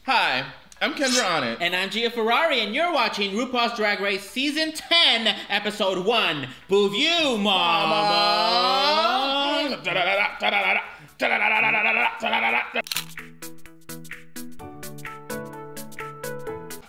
Hi, I'm Kendra Onixxx. And I'm Gia Ferrari, and you're watching RuPaul's Drag Race Season 10, Episode 1, BOUView, Mama!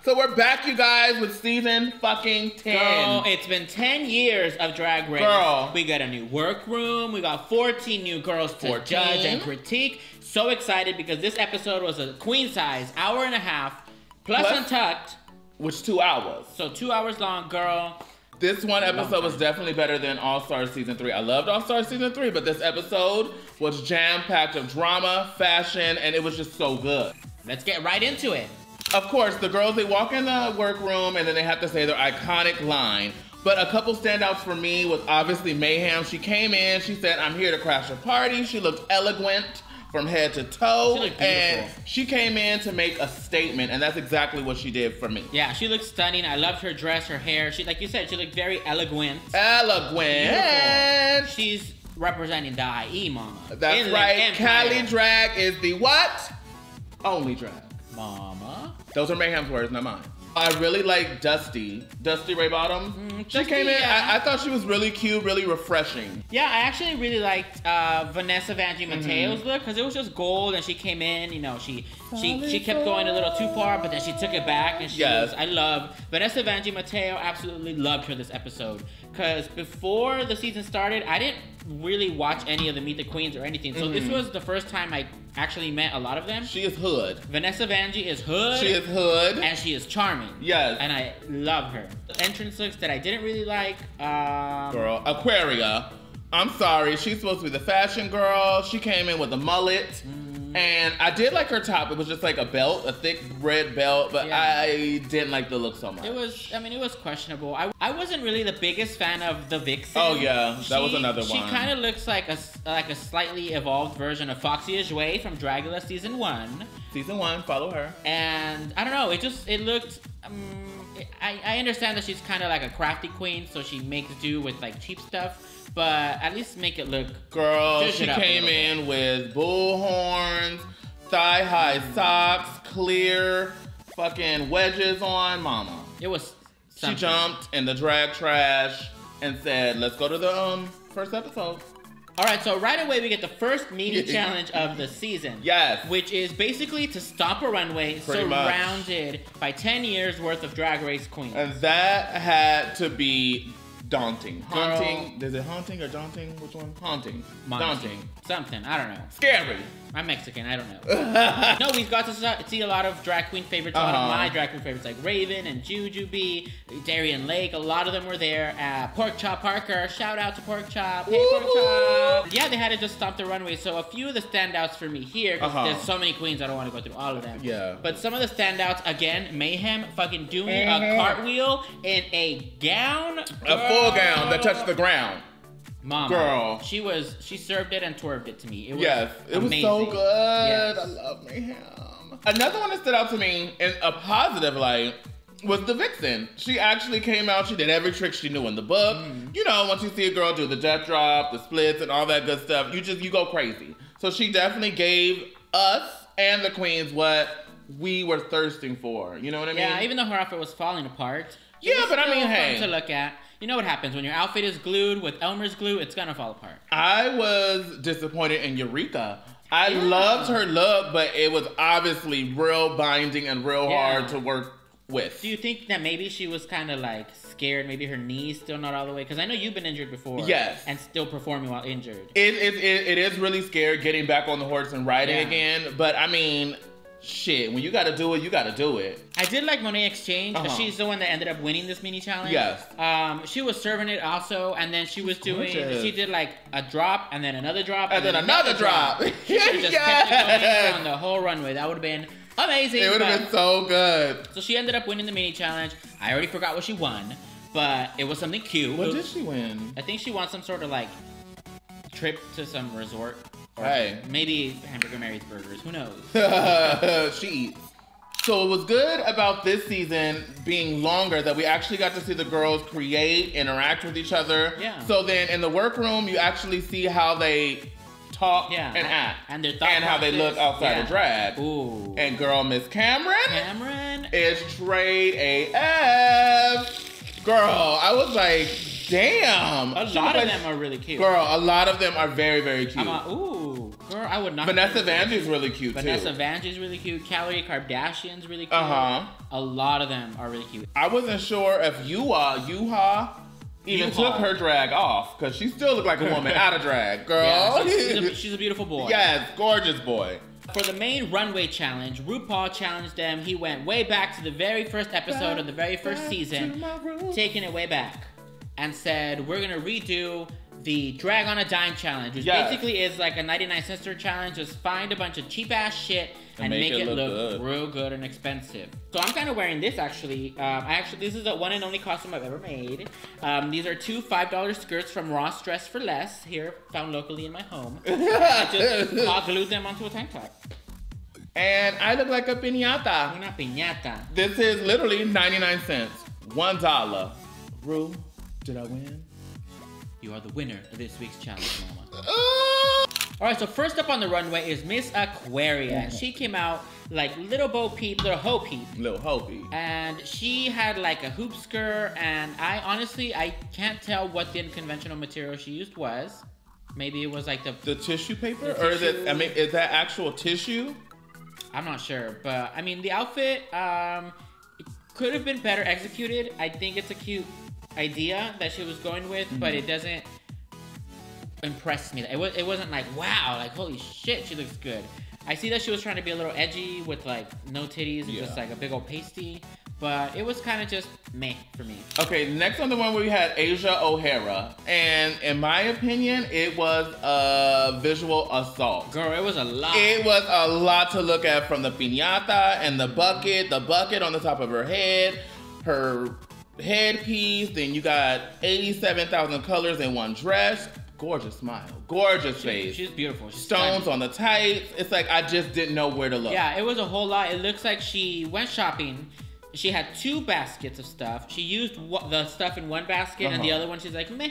So we're back, you guys, with Season fucking 10. Girl, it's been 10 years of Drag Race. Girl. We got a new workroom. We got 14 new girls to judge and critique. So excited because this episode was a queen size, hour and a half, plus Untucked. Which 2 hours. So 2 hours long, girl. This one episode was definitely better than All-Stars Season 3. I loved All-Stars Season 3, but this episode was jam-packed of drama, fashion, and it was just so good. Let's get right into it. Of course, the girls, they walk in the workroom and then they have to say their iconic line. But a couple standouts for me was obviously Mayhem. She came in, she said, "I'm here to crash a party." She looked elegant from head to toe. She looked beautiful. And she came in to make a statement, and that's exactly what she did for me. Yeah, she looked stunning. I loved her dress, her hair. She, like you said, she looked very elegant. Elegant. She's representing the IE, mama. That's right. Cali drag is the what? Only drag. Mama. Those are Mayhem's words, not mine. I really like Dusty Ray Bottom. She came in, I thought she was really cute, really refreshing. Yeah, I actually really liked Vanessa Vanjie Mateo's look, because it was just gold, and she came in, you know, she kept going a little too far, but then she took it back, and I love Vanessa Vanjie Mateo. Absolutely loved her this episode, because before the season started, I didn't really watch any of the Meet the Queens or anything, so this was the first time I actually met a lot of them. She is hood. Vanessa Vanjie is hood. She is hood. And she is charming. Yes. And I love her. The entrance looks that I didn't really like. Girl, Aquaria. I'm sorry. She's supposed to be the fashion girl. She came in with a mullet. And I did like her top. It was just like a belt, a thick red belt, but I didn't like the look so much. It was questionable. I wasn't really the biggest fan of the Vixen. Oh yeah, that was another one. She kind of looks like a slightly evolved version of Foxy Ajay from Dragula Season 1. Season 1, follow her. And I don't know, it looked, I understand that she's kind of like a crafty queen, so she makes do with like cheap stuff. But at least make it look. Girl, she came in with bull horns, thigh-high socks, clear fucking wedges on, mama. It was something. She jumped in the drag trash and said, "Let's go to the first episode." All right, so right away we get the first mini challenge of the season. Yes. Which is basically to stomp a runway surrounded by 10 years worth of Drag Race queens. And that had to be daunting. Haunting. Is it haunting or daunting? Which one? Haunting. Daunting. Something. I don't know. Scary. I'm Mexican. I don't know. No, we've got to see a lot of drag queen favorites. A lot of my drag queen favorites like Raven and Jujubee, Darian Lake. A lot of them were there. Pork Chop Parker. Shout out to Pork Chop. Hey, Pork Chop. Yeah, they had to just stomp the runway. So a few of the standouts for me here, because there's so many queens, I don't want to go through all of them. Yeah. But some of the standouts, again, Mayhem fucking doing a cartwheel in a gown. A full gown that touched the ground. Mama, girl, she served it and twerved it to me. It was it was so good. Yes. I love Mayhem. Another one that stood out to me in a positive light was the Vixen. She actually came out. She did every trick she knew in the book. You know, once you see a girl do the jet drop, the splits, and all that good stuff, you go crazy. So she definitely gave us and the queens what we were thirsting for. You know what I mean? Yeah, even though her outfit was falling apart. Yeah, but I mean, hey, fun to look at. You know what happens when your outfit is glued with Elmer's glue? It's gonna fall apart. I was disappointed in Eureka. I loved her look, but it was obviously real binding and real hard to work with. Do you think that maybe she was kind of like scared? Maybe her knee's still not all the way? Because I know you've been injured before. Yes. And still performing while injured. It is really scary getting back on the horse and riding again. But I mean, shit, when you gotta do it, you gotta do it. I did like Monet Exchange. She's the one that ended up winning this mini challenge. Yes. She was serving it also, and then she was she did like a drop, and then another drop, and then another drop. She just kept it going on the whole runway. That would have been amazing. It would have been so good. So she ended up winning the mini challenge. I already forgot what she won, but it was something cute. What did she win? I think she won some sort of like trip to some resort. Or maybe Hamburger Mary's Burgers. Who knows? She eats. So it was good about this season being longer that we actually got to see the girls create, interact with each other. Yeah. So then in the workroom, you actually see how they talk and act. And their and how they look outside of drag. Ooh. And girl, Miss Cameron is straight AF. Girl, I was like, damn. A lot of them are really cute. Girl, a lot of them are very, very cute. Ooh, girl, I would not. Vanessa Vanjie's really cute, too. Vanessa Vanjie's really cute. Calorie Kardashian's really cute. Uh-huh. A lot of them are really cute. I wasn't sure if Yuha even took her drag off, because she still looked like a woman out of drag, girl. Yeah, she's a beautiful boy. Yes, gorgeous boy. For the main runway challenge, Rupaul challenged them. He went way back to the very first episode of the very first season, taking it way back, and said, we're going to redo the Drag on a Dime challenge, which basically is like a 99-cent store challenge. Just find a bunch of cheap-ass shit and make it look real good and expensive. So I'm kind of wearing this, actually. This is the one and only costume I've ever made. These are two $5 skirts from Ross Dress for Less, here, found locally in my home. I just hot glued them onto a tank top. And I look like a piñata. Una piñata. This is literally 99 cents. $1. Ru, did I win? You are the winner of this week's challenge, mama. All right, so first up on the runway is Miss Aquarian. She came out like Little Ho Peep. Little Ho Peep. And she had like a hoop skirt, and I can't tell what the unconventional material she used was. Maybe it was like the tissue paper? Or is it, is that actual tissue? I'm not sure, but I mean, the outfit it could have been better executed. I think it's a cute idea that she was going with, but it doesn't impress me. It wasn't like, wow, like holy shit, she looks good. I see that she was trying to be a little edgy with like no titties and just like a big old pasty, but it was kind of just meh for me. Okay, next on the one we had Asia O'Hara, and in my opinion, it was a visual assault. Girl, it was a lot. It was a lot to look at, from the piñata and the bucket on the top of her head, her headpiece, then you got 87,000 colors in one dress. Gorgeous smile, gorgeous face. She's beautiful. She's stones on the tights. It's like I just didn't know where to look. Yeah, it was a whole lot. It looks like she went shopping. She had 2 baskets of stuff. She used the stuff in one basket, and the other one she's like, meh.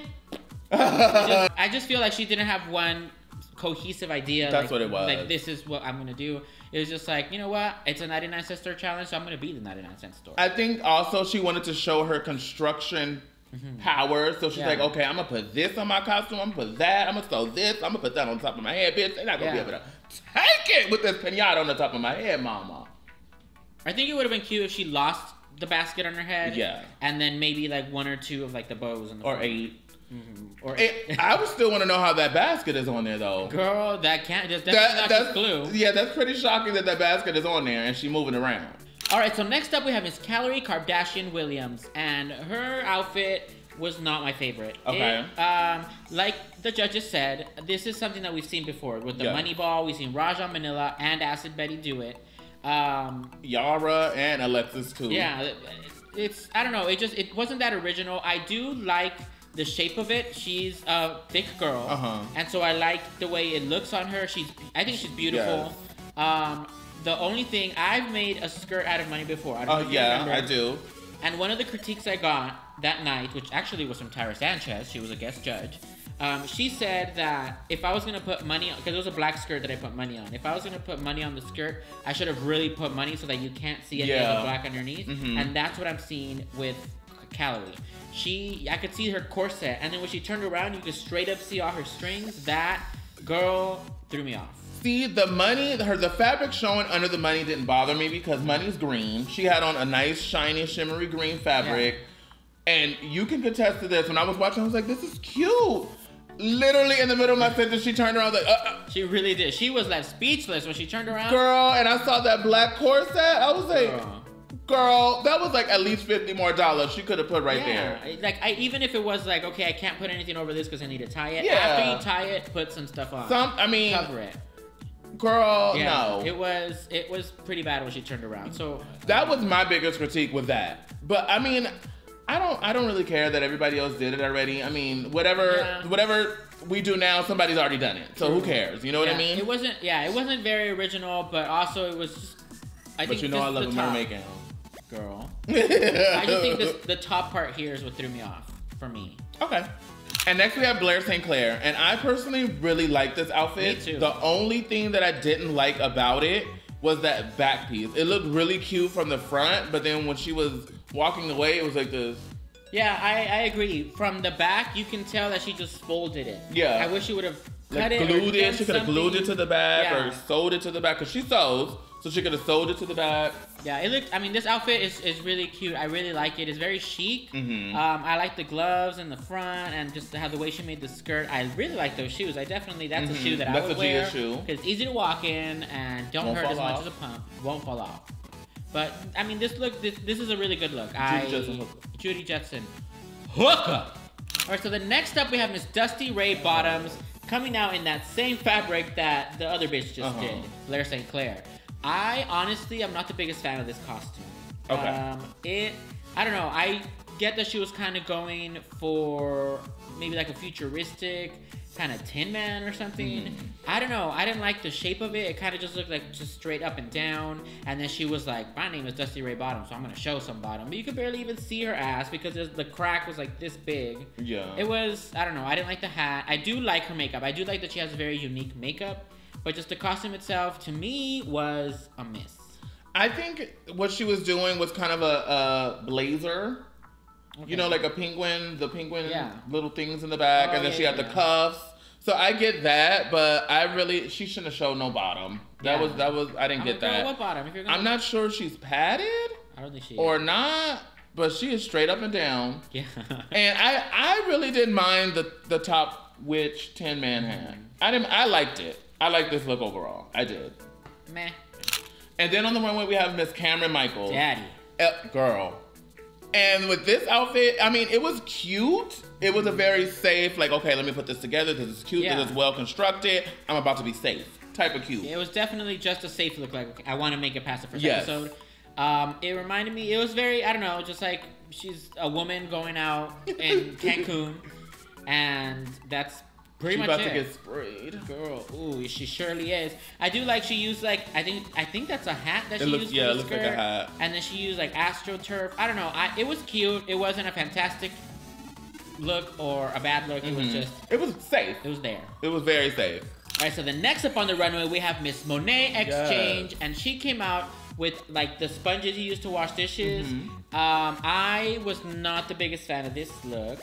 I just feel like she didn't have one cohesive idea. That's what it was. Like, this is what I'm gonna do. It was just like, you know what? It's a 99-cent store challenge, so I'm gonna be the 99-cent store. I think also she wanted to show her construction power. So she's like, okay, I'm gonna put this on my costume. I'm gonna put that. I'm gonna sew this. I'm gonna put that on top of my head, bitch. They're not gonna be able to take it with this piñata on the top of my head, mama. I think it would have been cute if she lost the basket on her head. Yeah. And then maybe like 1 or 2 of like the bows. Or 8. I would still want to know how that basket is on there, though. Girl, that's not glue. Yeah, that's pretty shocking that basket is on there and she's moving around. All right, so next up we have Miss Calorie Kardashian Williams, and her outfit was not my favorite. Okay. Like the judges said, this is something that we've seen before with the Money Ball. We've seen Raja Manila and Acid Betty do it. Yara and Alexis too. Yeah, I don't know. It wasn't that original. I do like the shape of it. She's a thick girl, and so I like the way it looks on her. I think she's beautiful. Yes. The only thing, I've made a skirt out of money before. I don't know if you remember. I do. And one of the critiques I got that night, which actually was from Tyra Sanchez, she was a guest judge. She said that if I was gonna put money on, because it was a black skirt that I put money on. If I was gonna put money on the skirt, I should have really put money so that you can't see any of the black underneath. And that's what I'm seeing with Calorie. I could see her corset, and then when she turned around, you could straight up see all her strings. That girl threw me off. See, the fabric showing under the money didn't bother me because money's green. She had on a nice, shiny, shimmery green fabric. Yeah. And you can contest to this. When I was watching, I was like, this is cute. Literally in the middle of my sentence, she turned around like, She really did. She was like speechless when she turned around. Girl, and I saw that black corset. I was like, girl, that was like at least $50 more she could have put right there. Like, even if it was like, okay, I can't put anything over this because I need to tie it. Yeah. After you tie it, put some stuff on. Cover it. Girl, no. It was pretty bad when she turned around. So that was my biggest critique with that. But I mean, I don't really care that everybody else did it already. I mean, whatever we do now, somebody's already done it. So who cares? You know what I mean? It wasn't very original, but also it was just, I love a mermaid gown. Girl. I just think the top part here is what threw me off for me. Okay. And next we have Blair St Clair. And I personally really like this outfit. Me too. The only thing that I didn't like about it was that back piece. It looked really cute from the front, but then when she was walking away, it was like this. Yeah, I agree. From the back, you can tell that she just folded it. Yeah. I wish she would have Like cut it. glued it. She could have glued it to the back Yeah. or sewed it to the back. Because she sews, so she could have sewed it to the back. Yeah, it looked. I mean, this outfit is really cute. I really like it. It's very chic. Mm-hmm. I like the gloves in the front and just how the way she made the skirt. I really like those shoes. That's a shoe that I would wear. That's a Gia shoe. Because it's easy to walk in and don't hurt as much as a pump. Won't fall off. But I mean, this is a really good look. Judy Jetson. Hooker. All right, so the next up we have Miss Dusty Ray Bottoms coming out in that same fabric that the other bitch just did, Blair St Clair. I honestly am not the biggest fan of this costume. Okay. I don't know. I get that she was kind of going for maybe like a futuristic kind of Tin Man or something. I don't know. I didn't like the shape of it. It kind of just looked like just straight up and down. And then she was like, my name is Dusty Ray Bottom, so I'm going to show some bottom. But you could barely even see her ass because the crack was like this big. Yeah. It was, I don't know. I didn't like the hat. I do like her makeup. I do like that she has very unique makeup. But just the costume itself, to me, was a miss. I think what she was doing was kind of a blazer. Okay. You know, like the penguin little things in the back, and then she had the cuffs. So I get that, but she shouldn't have showed no bottom. That was I didn't get that. What bottom? I'm not sure she's padded. I don't think she is. Or not, but she is straight up and down. Yeah. And I really didn't mind the top witch Tin Man hat. I liked it. I liked this look overall. I did. Meh. And then on the runway we have Miss Cameron Michaels. Daddy. Girl. And with this outfit, I mean, it was cute. It was a very safe, like, okay, let me put this together because it's cute, because it's well constructed. I'm about to be safe type of cute. It was definitely just a safe look. Like, okay, I want to make it past the first episode. It reminded me, it was very, I don't know, just like she's a woman going out in Cancun, and that's pretty much about it. to get sprayed. Girl, ooh, she surely is. I do like she used like, I think that's a hat that she used for the it looks like a hat. And then she used like AstroTurf. I don't know. It was cute. It wasn't a fantastic look or a bad look. It was just... It was safe. It was there. It was very safe. All right, so the next up on the runway, we have Miss Monet Exchange. And she came out with like the sponges you use to wash dishes. I was not the biggest fan of this look.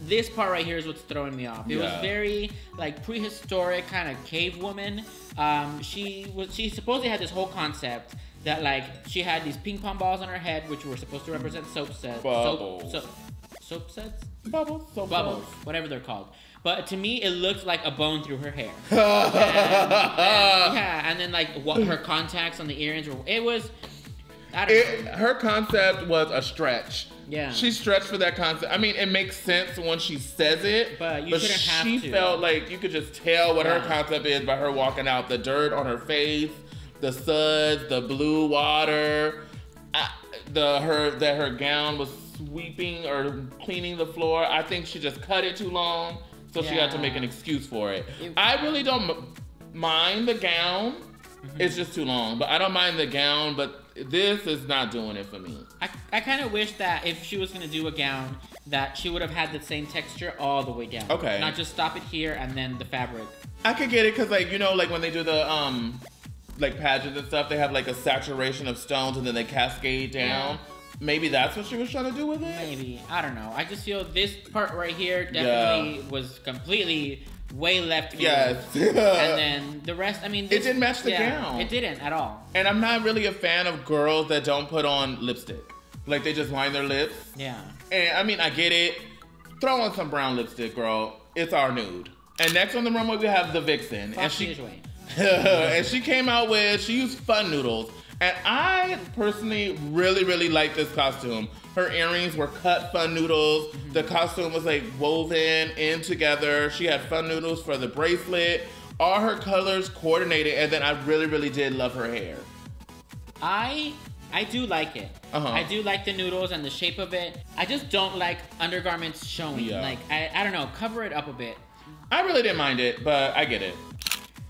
This part right here is what's throwing me off. It was very like prehistoric kind of cave woman. She supposedly had this whole concept that like she had these ping pong balls on her head, which were supposed to represent soap sets. Soap sets? Bubbles. Bubbles, whatever they're called. But to me, it looked like a bone through her hair. and then like her contacts on the earrings were. It was. I don't know. Her concept was a stretch. Yeah. She stretched for that concept. I mean, it makes sense when she says it, but shouldn't have to. She felt like you could just tell what her concept is by her walking out. The dirt on her face, the suds, the blue water, her gown was sweeping or cleaning the floor. I think she just cut it too long, so she had to make an excuse for it. I really don't mind the gown. It's just too long, but I don't mind the gown, but this is not doing it for me. I kind of wish that if she was going to do a gown, that she would have had the same texture all the way down. Okay. Not just stop it here and then the fabric. I could get it because, like, you know, like when they do the, like pageants and stuff, they have like a saturation of stones and then they cascade down. Yeah. Maybe that's what she was trying to do with it? Maybe. I don't know. I just feel this part right here definitely was completely way left field. Yes. And then the rest, I mean... it didn't match the gown. It didn't at all. And I'm not really a fan of girls that don't put on lipstick. Like, they just line their lips. Yeah. And, I mean, I get it. Throw on some brown lipstick, girl. It's our nude. And next on the runway, we have the Vixen. And she came out with... She used fun noodles. And I personally really, really like this costume. Her earrings were cut fun noodles. Mm-hmm. The costume was like woven in together. She had fun noodles for the bracelet. All her colors coordinated. And then I really, really did love her hair. I do like it. I do like the noodles and the shape of it. I just don't like undergarments showing. Yeah. Like, I don't know, cover it up a bit. I really didn't mind it, but I get it.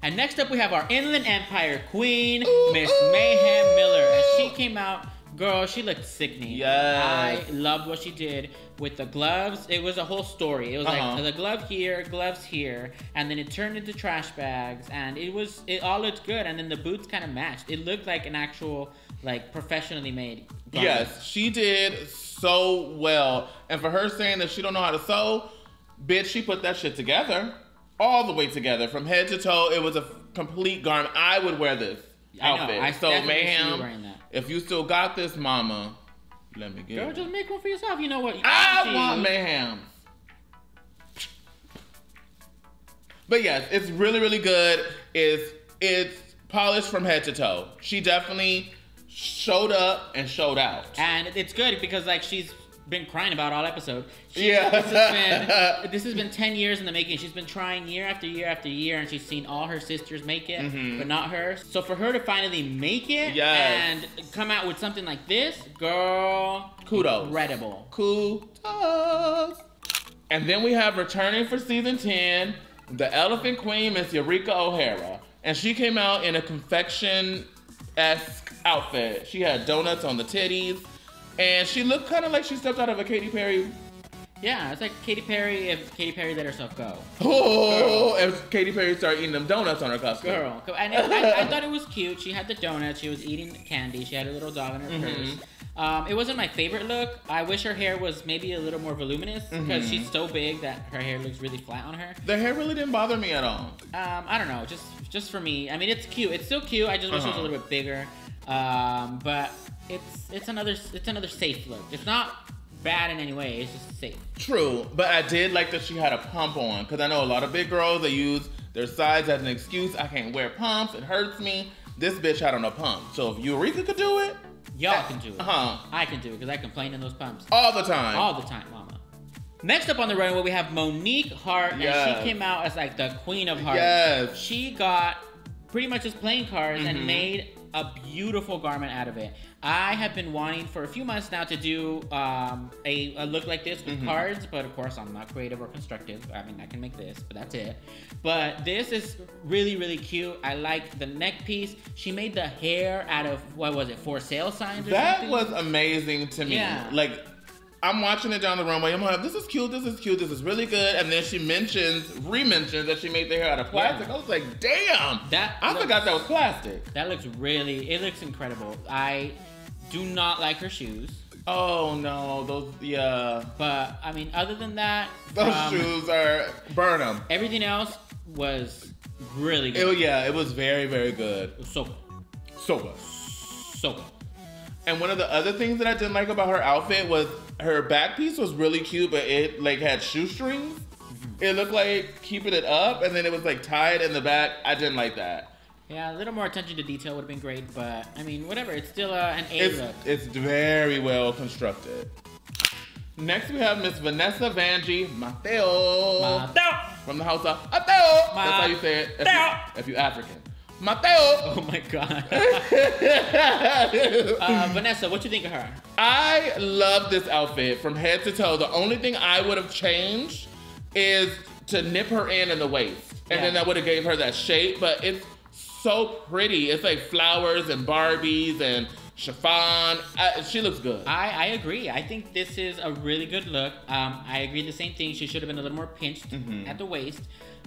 And next up, we have our Inland Empire queen, Miss Mayhem Miller. And she came out Girl, she looked sickening. Yes. I loved what she did with the gloves. It was a whole story. It was like the glove here, gloves here, and then it turned into trash bags, and it all looked good. And then the boots kind of matched. It looked like an actual, like, professionally made garment. Yes, she did so well. And for her saying that she don't know how to sew, bitch, she put that shit together. All the way together. From head to toe, it was a complete garment. I would wear this outfit. I so, Mayhem, wearing that. if you still got this, mama, let me get Girl, it. just make one for yourself. You know what? I want Mayhem. But yes, it's really, really good. It's polished from head to toe. She definitely showed up and showed out. And it's good because, like, she's been crying about all episode. Yeah. This has been 10 years in the making. She's been trying year after year after year, and she's seen all her sisters make it, but not her. So for her to finally make it and come out with something like this, girl, kudos. Incredible. Kudos. And then we have returning for season 10, the Elephant Queen, Miss Eureka O'Hara. And she came out in a confection-esque outfit. She had donuts on the titties. And she looked kind of like she stepped out of a Katy Perry. Yeah, it's like Katy Perry if Katy Perry let herself go. Oh, if Katy Perry started eating them donuts on her costume. Girl. And I thought it was cute. She had the donuts. She was eating candy. She had a little dog in her purse. It wasn't my favorite look. I wish her hair was maybe a little more voluminous because she's so big that her hair looks really flat on her. The hair really didn't bother me at all. I don't know. Just for me. I mean, it's cute. It's still cute. I just wish it was a little bit bigger. But it's another safe look. It's not bad in any way. It's just safe. True, but I did like that she had a pump on because I know a lot of big girls, they use their size as an excuse. I can't wear pumps. It hurts me. This bitch had on a pump. So if Eureka could do it, y'all can do it. I can do it because I complain in those pumps all the time. All the time, mama. Next up on the runway, we have Monique Hart, and she came out as like the queen of hearts. Yes. She got pretty much just playing cards and made a beautiful garment out of it. I have been wanting for a few months now to do a look like this with cards, but of course I'm not creative or constructive. I mean, I can make this, but that's it. But this is really, really cute. I like the neck piece. She made the hair out of, what was it, for sale signs or something? That was amazing to me. Yeah. Like, I'm watching it down the runway. I'm like, this is cute, this is cute, this is really good. And then she re-mentions that she made the hair out of plastic. I was like, damn. I forgot that was plastic. That looks it looks incredible. I do not like her shoes. Oh no, those, But, I mean, other than that. Those shoes are, burn them. Everything else was really good. It was very, very good. It was so good. So good. So good. And one of the other things that I didn't like about her outfit was her back piece was really cute, but it like had shoestrings. It looked like keeping it up, and then it was like tied in the back. I didn't like that. Yeah, a little more attention to detail would have been great, but I mean, whatever. It's still an A look. It's very well constructed. Next, we have Miss Vanessa Vanjie Mateo from the house of Mateo. That's how you say it if you African. Mateo. Oh my God. Vanessa, what you think of her? I love this outfit from head to toe. The only thing I would have changed is to nip her in the waist. And then that would have gave her that shape. But it's so pretty. It's like flowers and Barbies and chiffon. She looks good. I agree. I think this is a really good look. I agree the same thing. She should have been a little more pinched at the waist.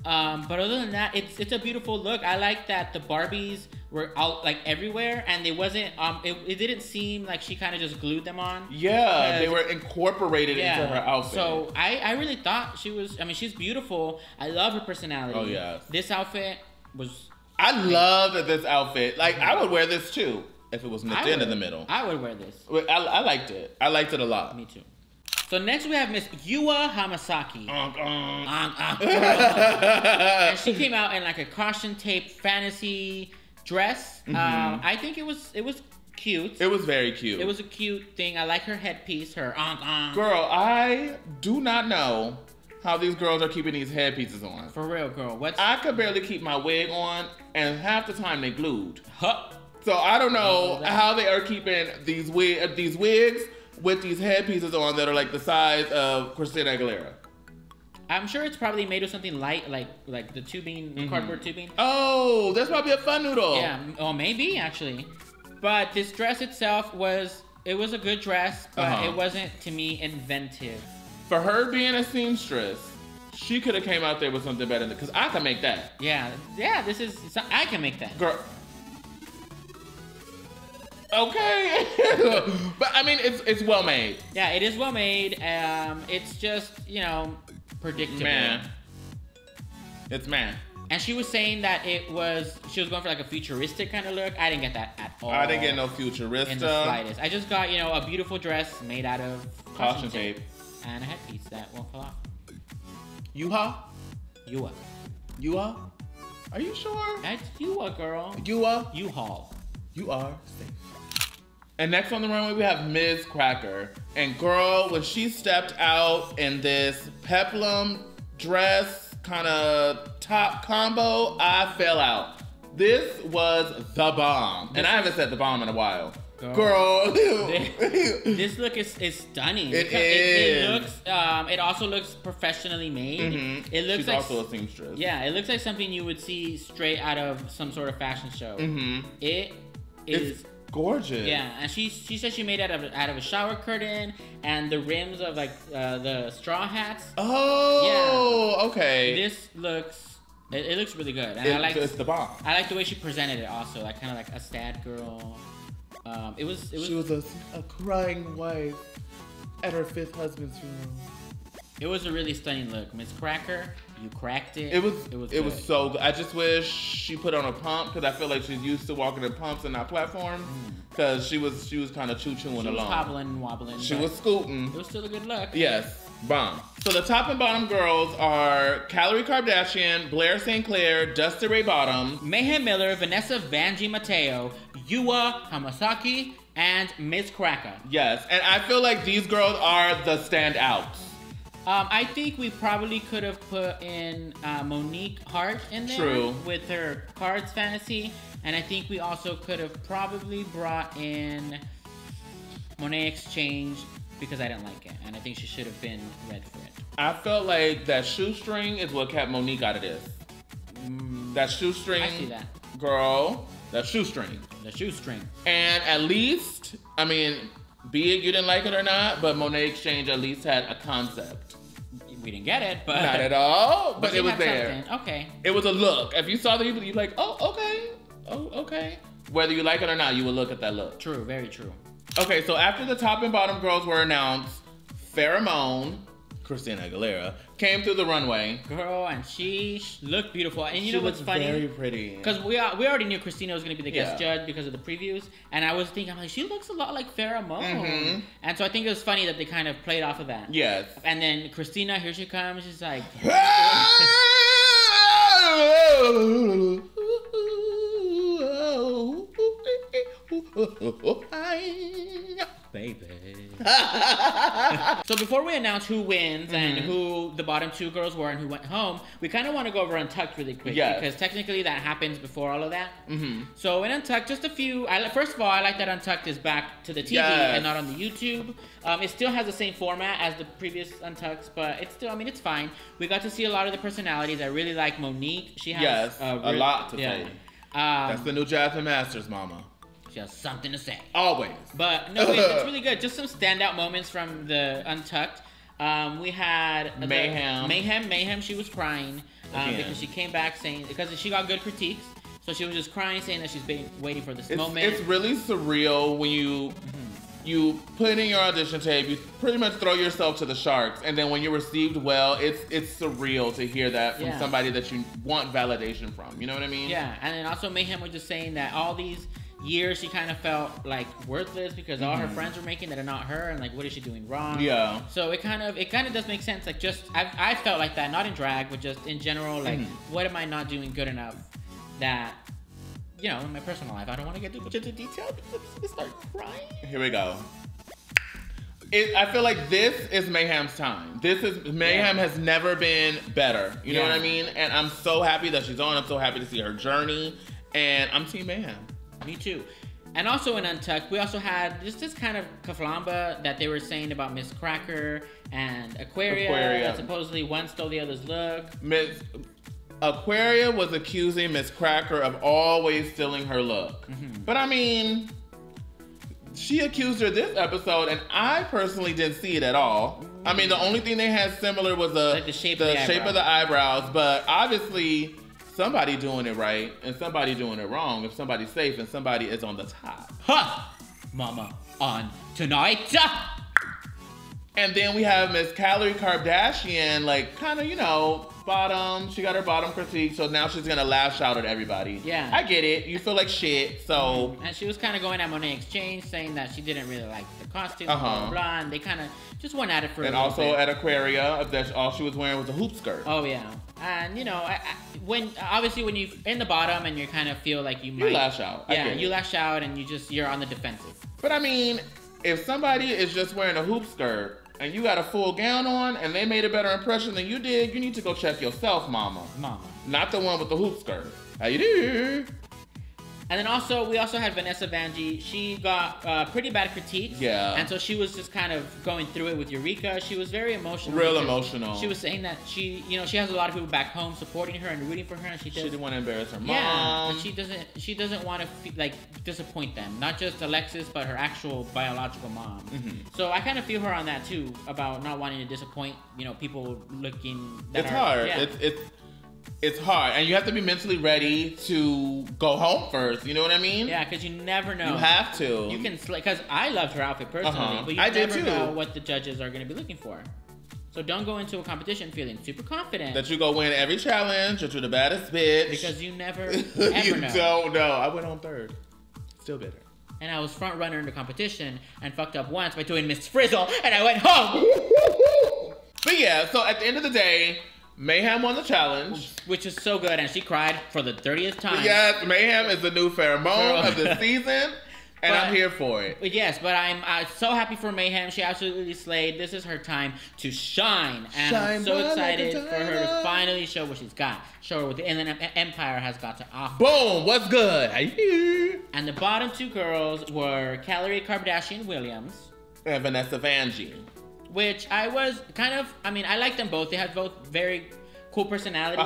But other than that, it's a beautiful look. I like that the Barbies were out like everywhere, and it wasn't. It didn't seem like she kind of just glued them on. Yeah, they were incorporated into her outfit. So I really thought she was. I mean, she's beautiful. I love her personality. Oh yeah. This outfit was. I loved this outfit. Like I would wear this too if it was nipped in the middle. I would wear this. I liked it. I liked it a lot. Me too. So next we have Miss Yua Hamasaki. And she came out in like a caution tape fantasy dress. I think it was cute. It was very cute. It was a cute thing. I like her headpiece, her Girl, I do not know how these girls are keeping these headpieces on. For real, girl. I could barely keep my wig on, and half the time they glued. So I don't know how they are keeping these wigs with these headpieces on that are like the size of Christina Aguillera. I'm sure it's probably made of something light, like the tubing, cardboard tubing. Oh, that's probably a fun noodle. Yeah, oh maybe actually. But this dress itself was a good dress, but it wasn't, to me, inventive. For her being a seamstress, she could have came out there with something better, because I can make that. Yeah, I can make that. Girl. Okay. But I mean, it's well made. Yeah, it is well made. It's just, you know, predictable. Man. It's man. And she was saying that she was going for like a futuristic kind of look. I didn't get that at all. I didn't get no futuristic. In the slightest. I just got, you know, a beautiful dress made out of caution tape. And a headpiece that won't fall off. Yuha? Yua. Yua? Are you sure? That's Yua, girl. Yua? U-Haul. You are safe. And next on the runway, we have Ms. Cracker. And girl, when she stepped out in this peplum dress kind of top combo, I fell out. This was the bomb. And I haven't said the bomb in a while. Girl. This look is stunning. It looks, it also looks professionally made. It looks She's also a seamstress. Yeah, it looks like something you would see straight out of some sort of fashion show. It's gorgeous. Yeah, and she said she made it out of a shower curtain and the rims of like the straw hats. Oh, yeah. Okay. This looks. It looks really good. And it's the bomb. I like the way she presented it also, like kind of like a sad girl. She was a crying wife at her 5th husband's funeral. It was a really stunning look. Miss Cracker, you cracked it. It was so good. I just wish she put on a pump, because I feel like she's used to walking in pumps and not platforms. Because she was kind of choo-chooing along. She was hobbling and wobbling. She was scooting. It was still a good look. Yes. Bomb. So the top and bottom girls are Calorie Kardashian, Blair St Clair, Dusty Ray Bottoms, Mayhem Miller, Vanessa Vanjie Mateo, Yua Hamasaki, and Miss Cracker. Yes, and I feel like these girls are the standouts. I think we probably could have put in Monique Hart in there. True. With her cards fantasy. And I think we also could have probably brought in Monet Exchange, because I didn't like it. And I think she should have been red for it. I felt like that shoestring is what kept Monique out of this. That shoestring. I see that. Girl, that shoestring. The shoestring. And at least, I mean, be it you didn't like it or not, but Monet Exchange at least had a concept. We didn't get it, but... Not at all, but it was there. Something. Okay. It was a look. If you saw the people, you'd be like, oh, okay. Oh, okay. Whether you like it or not, you would look at that look. True, very true. Okay, so after the top and bottom girls were announced, Pheromone, Christina Aguillera, came through the runway. Girl, and she looked beautiful. And you know what's funny? Very pretty. Because we already knew Christina was going to be the guest judge because of the previews. And I was thinking, I'm like, she looks a lot like Pheromone. And so I think it was funny that they kind of played off of that. Yes. And then Christina, here she comes. She's like... Baby. So before we announce who wins and who the bottom 2 girls were and who went home, we kind of want to go over Untucked really quick. Yes. Because technically that happens before all of that. So in Untucked, just a few... First of all, I like that Untucked is back to the TV and not on the YouTube. It still has the same format as the previous Untucked, but it's still... I mean, it's fine. We got to see a lot of the personalities. I really like Monique. She has... a lot to say. That's the new Jasmine Masters, mama. She has something to say. Always. But no, it's really good. Just some standout moments from the Untucked. We had Mayhem. Mayhem. She was crying because she came back saying, because she got good critiques. So she was just crying, saying that she's been waiting for this moment. It's really surreal when you put in your audition tape, you pretty much throw yourself to the sharks, and then when you're received well, it's surreal to hear that from somebody that you want validation from. You know what I mean? Yeah, and then also Mayhem was just saying that all these years she kind of felt like worthless because all her friends were making that are not her, and like, what is she doing wrong? Yeah. So it kind of does make sense. Like, just I felt like that, not in drag, but just in general. Like, what am I not doing good enough that, you know, in my personal life? I don't want to get too much into detail because I start crying. Here we go. I feel like this is Mayhem's time. Mayhem has never been better. You know what I mean? And I'm so happy that she's on. I'm so happy to see her journey. And I'm Team Mayhem. Me too. And also in Untucked, we also had just this kind of kaflamba that they were saying about Miss Cracker and Aquaria. That supposedly one stole the other's look. Miss Aquaria was accusing Miss Cracker of always stealing her look. But I mean, she accused her this episode, and I personally didn't see it at all. I mean, the only thing they had similar was the shape of the eyebrows, but obviously somebody doing it right and somebody doing it wrong. If somebody's safe and somebody is on the top. Ha! Mama on tonight. And then we have Miss Calorie Kardashian, like, kind of, you know, bottom. She got her bottom critique, so now she's gonna lash out at everybody. Yeah. I get it. You feel like shit, so. And she was kind of going at Monet Exchange, saying that she didn't really like the costume, blah, blah, blah, and they kind of just went at it for a little bit. And also at Aquaria, that all she was wearing was a hoop skirt. Oh, yeah. And, you know, when you're in the bottom and you kind of feel like you might. You lash out. Yeah, you lash out and you're on the defensive. But, I mean, if somebody is just wearing a hoop skirt, and you got a full gown on, and they made a better impression than you did, you need to go check yourself, mama. Mama. Not the one with the hoop skirt. How you do? And then we also had Vanessa Vanjie. She got pretty bad critiques. Yeah. And so she was just kind of going through it with Eureka. She was very emotional. Real emotional. She was saying that she has a lot of people back home supporting her and rooting for her, and she didn't want to embarrass her mom. Yeah, and she doesn't want to disappoint them. Not just Alexis, but her actual biological mom. Mm-hmm. So I kind of feel her on that too, about not wanting to disappoint, people looking. It's hard. Yeah. It's hard, and you have to be mentally ready to go home first. You know what I mean? Yeah, because you never know. You have to. You can because I loved her outfit personally, but you never know what the judges are going to be looking for. So don't go into a competition feeling super confident that you go win every challenge, that you're the baddest bitch. Because you never ever you know. Don't know. I went on third. Still bitter. And I was front runner in the competition and fucked up once by doing Miss Frizzle, and I went home. But yeah, so at the end of the day, Mayhem won the challenge. Which is so good, and she cried for the 30th time. Yes, Mayhem is the new pheromone of the season, and I'm here for it. Yes, but I'm so happy for Mayhem. She absolutely slayed. This is her time to shine. And I'm so excited for her to finally show what she's got. Show her what the Empire has got to offer. Boom, what's good? And the bottom two girls were Calorie Kardashian-Williams. And Vanessa Vanjie. Which I was I like them both. They have both very cool personalities.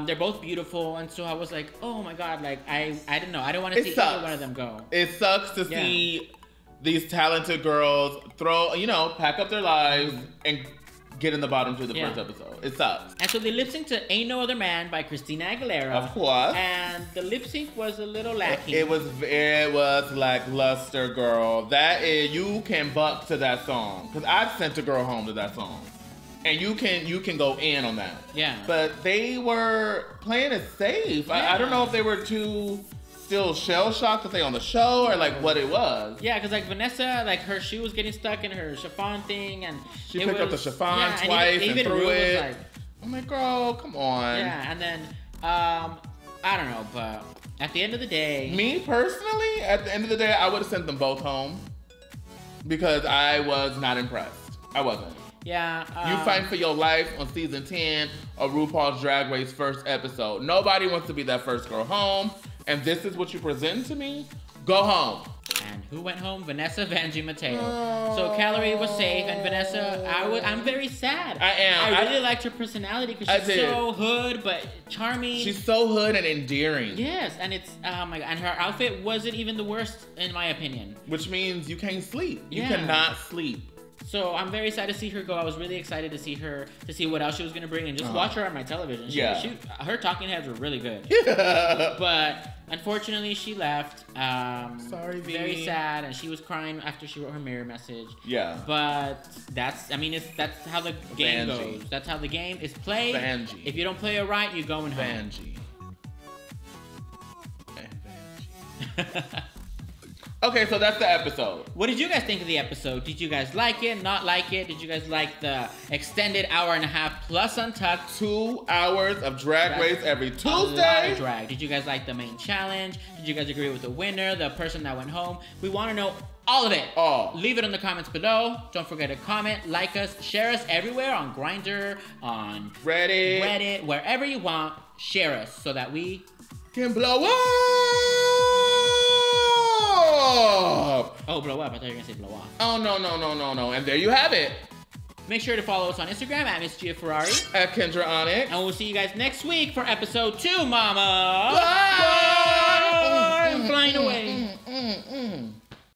They're both beautiful, and so I was like, oh my god, like I don't know. I don't want to see either one of them go. It sucks to see these talented girls pack up their lives and get in the bottom to the first episode. It sucks. And so they lip synced to Ain't No Other Man by Christina Aguillera. Of course. And the lip sync was a little lacking. It was lackluster, girl. That is, you can buck to that song. Because I've sent a girl home to that song. And you can go in on that. Yeah. But they were playing it safe. Yeah. I don't know if they were too still shell-shocked that they on the show or what it was. Yeah, because Vanessa, her shoe was getting stuck in her chiffon thing, and she picked up the chiffon twice and threw it. I'm like, girl, come on. Yeah, and then I don't know, but at the end of the day, me personally, at the end of the day, I would have sent them both home because I was not impressed. I wasn't. Yeah. You fight for your life on season 10 of RuPaul's Drag Race first episode. Nobody wants to be that first girl home. And this is what you present to me? Go home. And who went home? Vanessa Vanjie Mateo. So Calorie was safe, and Vanessa, I'm very sad. I am. I really liked her personality because she's so hood but charming. She's so hood and endearing. Yes, and it's oh my god, and her outfit wasn't even the worst in my opinion. Which means you can't sleep. You cannot sleep. So I'm very sad to see her go. I was really excited to see her, to see what else she was going to bring, and just watch her on my television. Her talking heads were really good. But unfortunately, she left. Sorry, V. Very sad, and she was crying after she wrote her mirror message. Yeah. But that's how the game goes. That's how the game is played. Vanjie. If you don't play it right, you're going home. Vanjie. Okay, so that's the episode. What did you guys think of the episode? Did you guys like it, not like it? Did you guys like the extended hour and a half plus Untucked? 2 hours of Drag Race every Tuesday. A lot of drag. Did you guys like the main challenge? Did you guys agree with the winner, the person that went home? We want to know all of it. Leave it in the comments below. Don't forget to comment, like us, share us everywhere on Grindr, on Reddit, wherever you want. Share us so that we can blow up. Oh, blow up. I thought you were going to say blow off. Oh, no. And there you have it. Make sure to follow us on Instagram at Miss Gia Ferrari. At Kendra Onixxx. And we'll see you guys next week for episode 2, mama. Bye. Bye. I'm flying away.